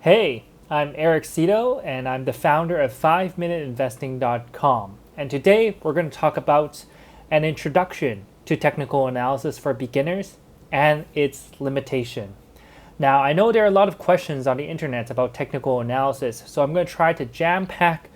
Hey, I'm Eric Cito, and I'm the founder of 5minuteinvesting.com. And today we're going to talk about an introduction to technical analysis for beginners and its limitation. Now, I know there are a lot of questions on the internet about technical analysis, so I'm going to try to jam-pack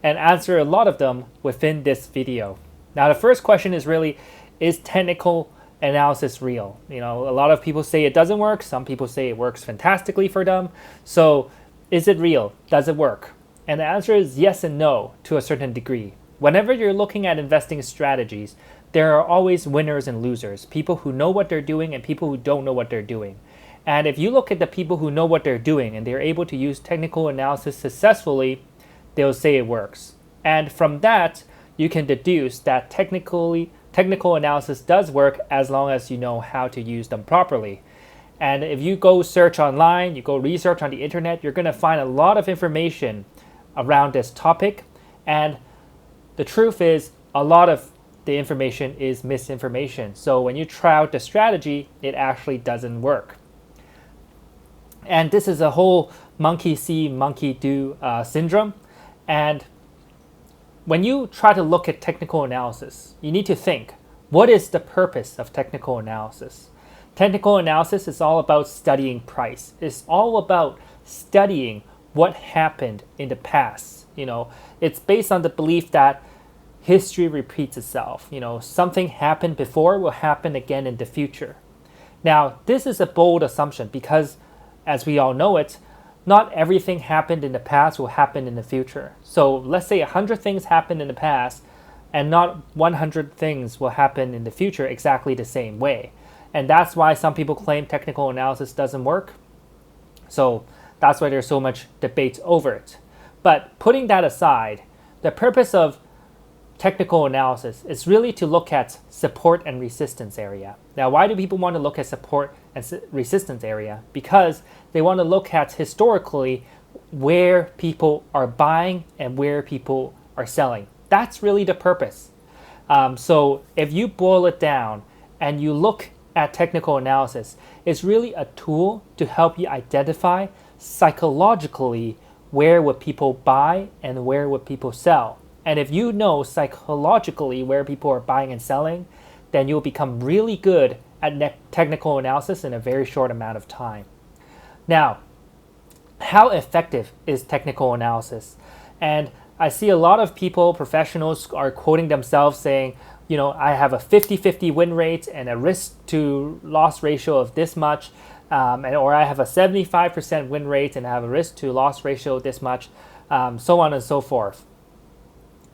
and answer a lot of them within this video. Now, the first question is really, is technical analysis real? A lot of people say it doesn't work. Some people say it works fantastically for them. So is it real? Does it work? And the answer is yes and no to a certain degree. Whenever you're looking at investing strategies, there are always winners and losers, people who know what they're doing and people who don't know what they're doing. And if you look at the people who know what they're doing and they're able to use technical analysis successfully, they'll say it works. And from that, you can deduce that technical analysis does work as long as you know how to use them properly. And if you go search online, you go research on the internet, you're going to find a lot of information around this topic. And the truth is, a lot of the information is misinformation. So when you try out the strategy, it actually doesn't work. And this is a whole monkey see, monkey do syndrome. And when you try to look at technical analysis, you need to think, what is the purpose of technical analysis? Technical analysis is all about studying price. It's all about studying what happened in the past. It's based on the belief that history repeats itself. Something happened before will happen again in the future. Now, this is a bold assumption because, as we all know it, not everything happened in the past will happen in the future. So let's say 100 things happened in the past and not 100 things will happen in the future exactly the same way. And that's why some people claim technical analysis doesn't work. So that's why there's so much debate over it. But putting that aside, the purpose of technical analysis is really to look at support and resistance area. Now, why do people want to look at support and resistance area? Because they want to look at historically where people are buying and where people are selling. That's really the purpose. So if you boil it down and you look at technical analysis, it's really a tool to help you identify psychologically where would people buy and where would people sell. And if you know psychologically where people are buying and selling, then you'll become really good at technical analysis in a very short amount of time. Now, how effective is technical analysis? And I see a lot of people, professionals, are quoting themselves saying, I have a 50-50 win rate and a risk to loss ratio of this much, or I have a 75% win rate and I have a risk to loss ratio of this much, so on and so forth.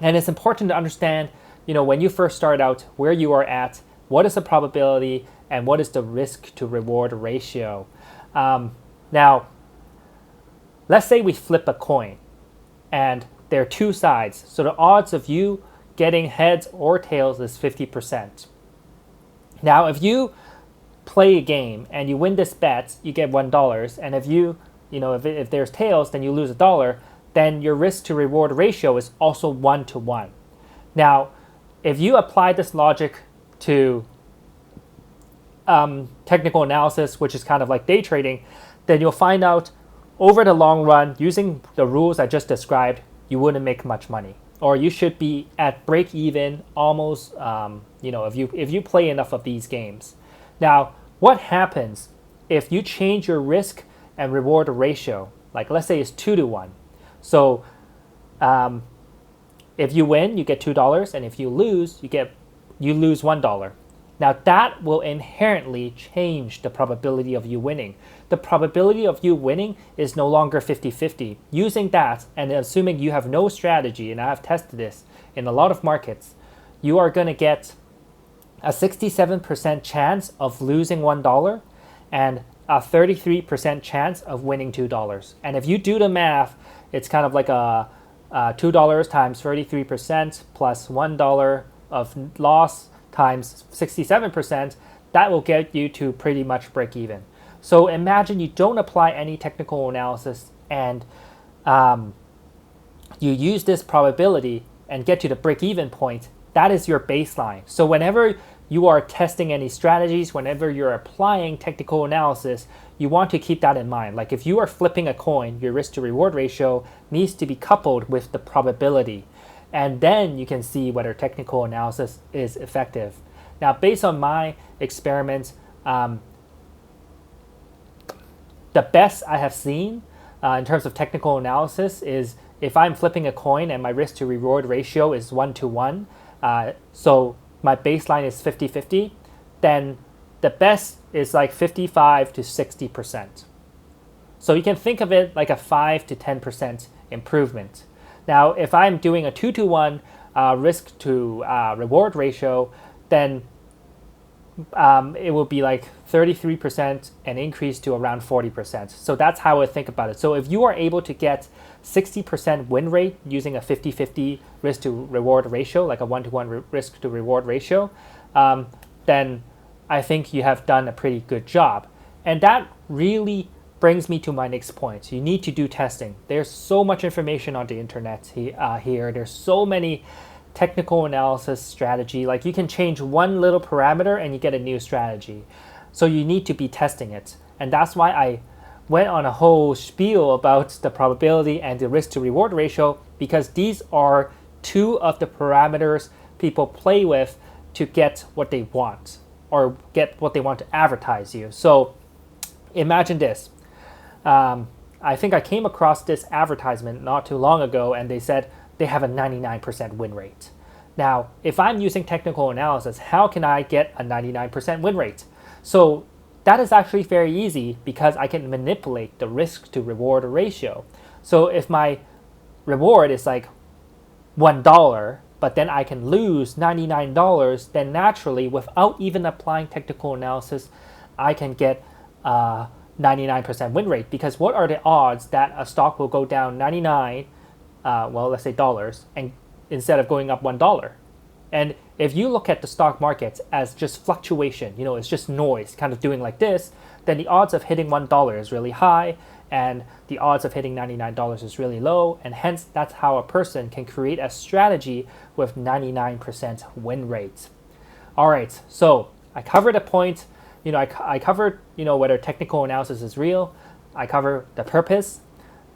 And it's important to understand, when you first start out, where you are at, what is the probability, and what is the risk to reward ratio. Now, let's say we flip a coin, and there are two sides. So the odds of you getting heads or tails is 50%. Now, if you play a game and you win this bet, you get $1. And if there's tails, then you lose $1. Then your risk to reward ratio is also 1-to-1. Now, if you apply this logic to technical analysis, which is kind of like day trading, then you'll find out over the long run, using the rules I just described, you wouldn't make much money. Or you should be at break even almost, if you play enough of these games. Now, what happens if you change your risk and reward ratio? Like, let's say it's 2-to-1. So if you win, you get $2, and if you lose, you lose $1. Now that will inherently change the probability of you winning. The probability of you winning is no longer 50-50. Using that, and assuming you have no strategy, and I have tested this in a lot of markets, you are going to get a 67% chance of losing $1 and a 33% chance of winning $2. And if you do the math, it's kind of like a $2 times 33% plus $1 of loss times 67%, that will get you to pretty much break even. So imagine you don't apply any technical analysis and you use this probability and get to the break even point. That is your baseline. So whenever you are testing any strategies, whenever you're applying technical analysis, you want to keep that in mind. Like if you are flipping a coin, your risk to reward ratio needs to be coupled with the probability. And then you can see whether technical analysis is effective. Now, based on my experiments, the best I have seen in terms of technical analysis is if I'm flipping a coin and my risk to reward ratio is 1-to-1, so my baseline is 50-50, then the best is like 55 to 60%. So you can think of it like a 5 to 10% improvement. Now, if I'm doing a 2-to-1 risk to reward ratio, then it will be like 33% and increase to around 40%. So that's how I think about it. So if you are able to get 60% win rate using a 50-50 risk to reward ratio, like a 1-to-1 risk to reward ratio, then I think you have done a pretty good job. And that really brings me to my next point. You need to do testing. There's so much information on the internet here. There's so many technical analysis strategy. Like you can change one little parameter and you get a new strategy. So you need to be testing it. And that's why I went on a whole spiel about the probability and the risk to reward ratio, because these are two of the parameters people play with to get what they want or get what they want to advertise you. So imagine this. I think I came across this advertisement not too long ago, and they said they have a 99% win rate. Now, if I'm using technical analysis, how can I get a 99% win rate? So that is actually very easy because I can manipulate the risk to reward ratio. So if my reward is like $1, but then I can lose $99, then naturally, without even applying technical analysis, I can get 99% win rate. Because what are the odds that a stock will go down 99, well, let's say dollars, and instead of going up $1? And if you look at the stock markets as just fluctuation, it's just noise kind of doing like this, then the odds of hitting $1 is really high, and the odds of hitting $99 is really low, and hence that's how a person can create a strategy with 99% win rate. All right, so I covered a point. I covered whether technical analysis is real. I cover the purpose,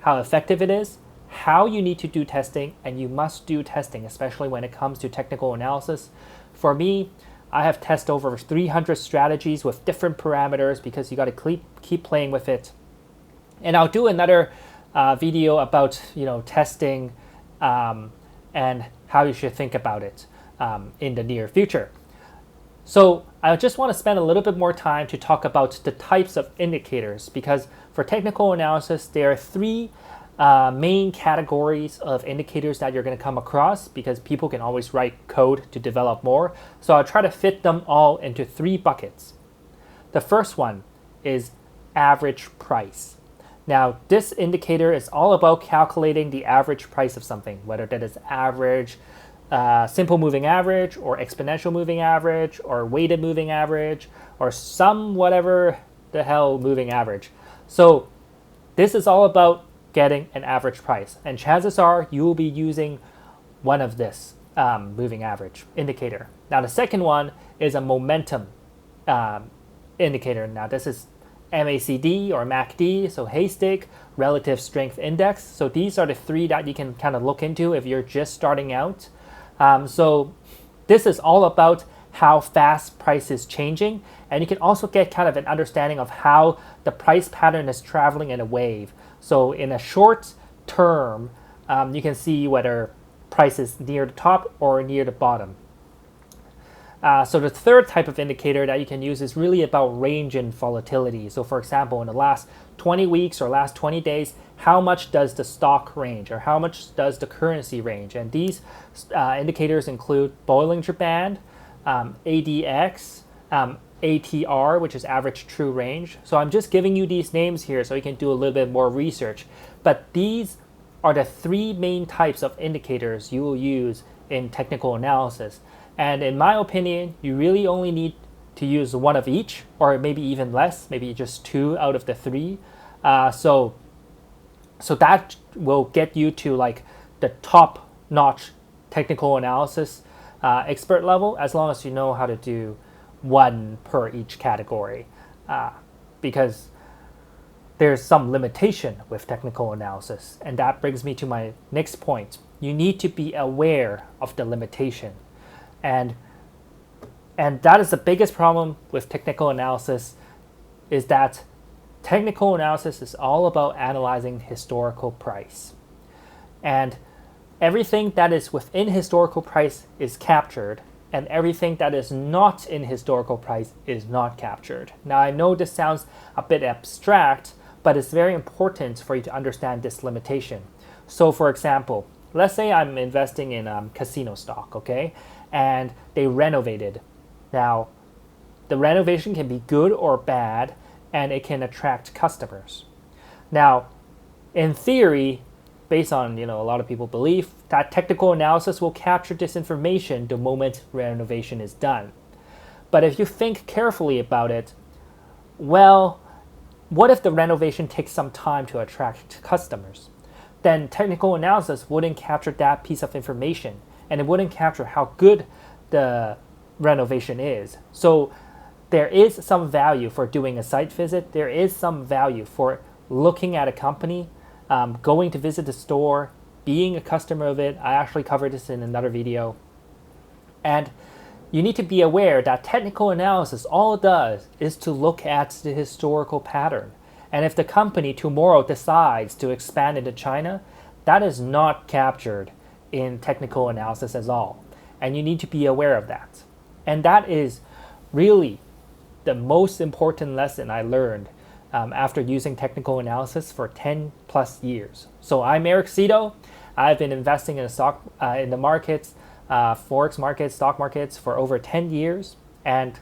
how effective it is, how you need to do testing, and you must do testing, especially when it comes to technical analysis. For me, I have tested over 300 strategies with different parameters because you got to keep playing with it. And I'll do another video about testing and how you should think about it in the near future. So I just want to spend a little bit more time to talk about the types of indicators, because for technical analysis, there are three main categories of indicators that you're going to come across, because people can always write code to develop more. So I'll try to fit them all into three buckets. The first one is average price. Now, this indicator is all about calculating the average price of something, whether that is average, simple moving average, or exponential moving average, or weighted moving average, or some whatever the hell moving average. So this is all about getting an average price, and chances are you will be using one of this moving average indicator. Now the second one is a momentum indicator. Now this is MACD or MACD, so haystack, relative strength index. So these are the three that you can kind of look into if you're just starting out. So this is all about how fast price is changing, and you can also get kind of an understanding of how the price pattern is traveling in a wave. So in a short term, you can see whether price is near the top or near the bottom. So the third type of indicator that you can use is really about range and volatility. So for example, in the last 20 weeks or last 20 days, how much does the stock range, or how much does the currency range? And these indicators include Bollinger Band, ADX, ATR, which is average true range. So I'm just giving you these names here so you can do a little bit more research. But these are the three main types of indicators you will use in technical analysis. And in my opinion, you really only need to use one of each, or maybe even less, maybe just two out of the three. So that will get you to like the top-notch technical analysis expert level, as long as you know how to do one per each category. Because there's some limitation with technical analysis. And that brings me to my next point. You need to be aware of the limitation. And that is the biggest problem with technical analysis, is that technical analysis is all about analyzing historical price. And everything that is within historical price is captured, and everything that is not in historical price is not captured. Now, I know this sounds a bit abstract, but it's very important for you to understand this limitation. So for example, let's say I'm investing in casino stock, okay? And they renovated. Now, the renovation can be good or bad, and it can attract customers. Now, in theory, based on a lot of people's belief, that technical analysis will capture this information the moment renovation is done. But if you think carefully about it, well, what if the renovation takes some time to attract customers? Then technical analysis wouldn't capture that piece of information, and it wouldn't capture how good the renovation is. So there is some value for doing a site visit. There is some value for looking at a company, going to visit the store, being a customer of it. I actually covered this in another video. And you need to be aware that technical analysis, all it does is to look at the historical pattern. And if the company tomorrow decides to expand into China, that is not captured in technical analysis at all. And you need to be aware of that. And that is really the most important lesson I learned after using technical analysis for 10 plus years. So I'm Eric Cito. I've been investing in the markets, forex markets, stock markets for over 10 years. And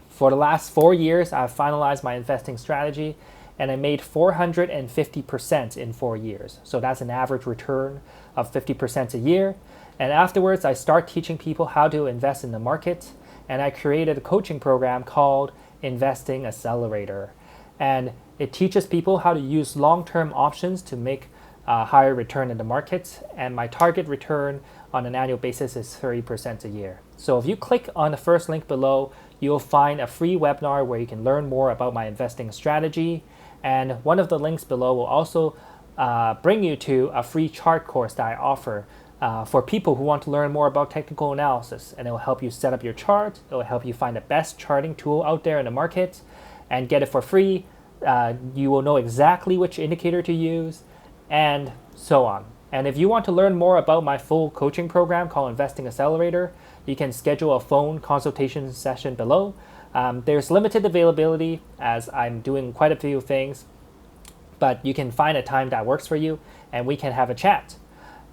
for the last 4 years, I've finalized my investing strategy, and I made 450% in 4 years. So that's an average return of 50% a year. And afterwards, I start teaching people how to invest in the market, and I created a coaching program called Investing Accelerator. And it teaches people how to use long-term options to make a higher return in the market. And my target return on an annual basis is 30% a year. So if you click on the first link below, you'll find a free webinar where you can learn more about my investing strategy. And one of the links below will also bring you to a free chart course that I offer for people who want to learn more about technical analysis. And it will help you set up your chart. It will help you find the best charting tool out there in the market and get it for free. You will know exactly which indicator to use, and so on. And if you want to learn more about my full coaching program called Investing Accelerator, you can schedule a phone consultation session below. There's limited availability as I'm doing quite a few things, but you can find a time that works for you and we can have a chat.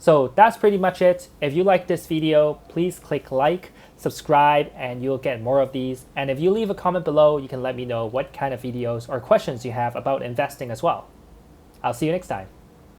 So that's pretty much it. If you like this video, please click like, subscribe, and you'll get more of these. And if you leave a comment below, you can let me know what kind of videos or questions you have about investing as well. I'll see you next time.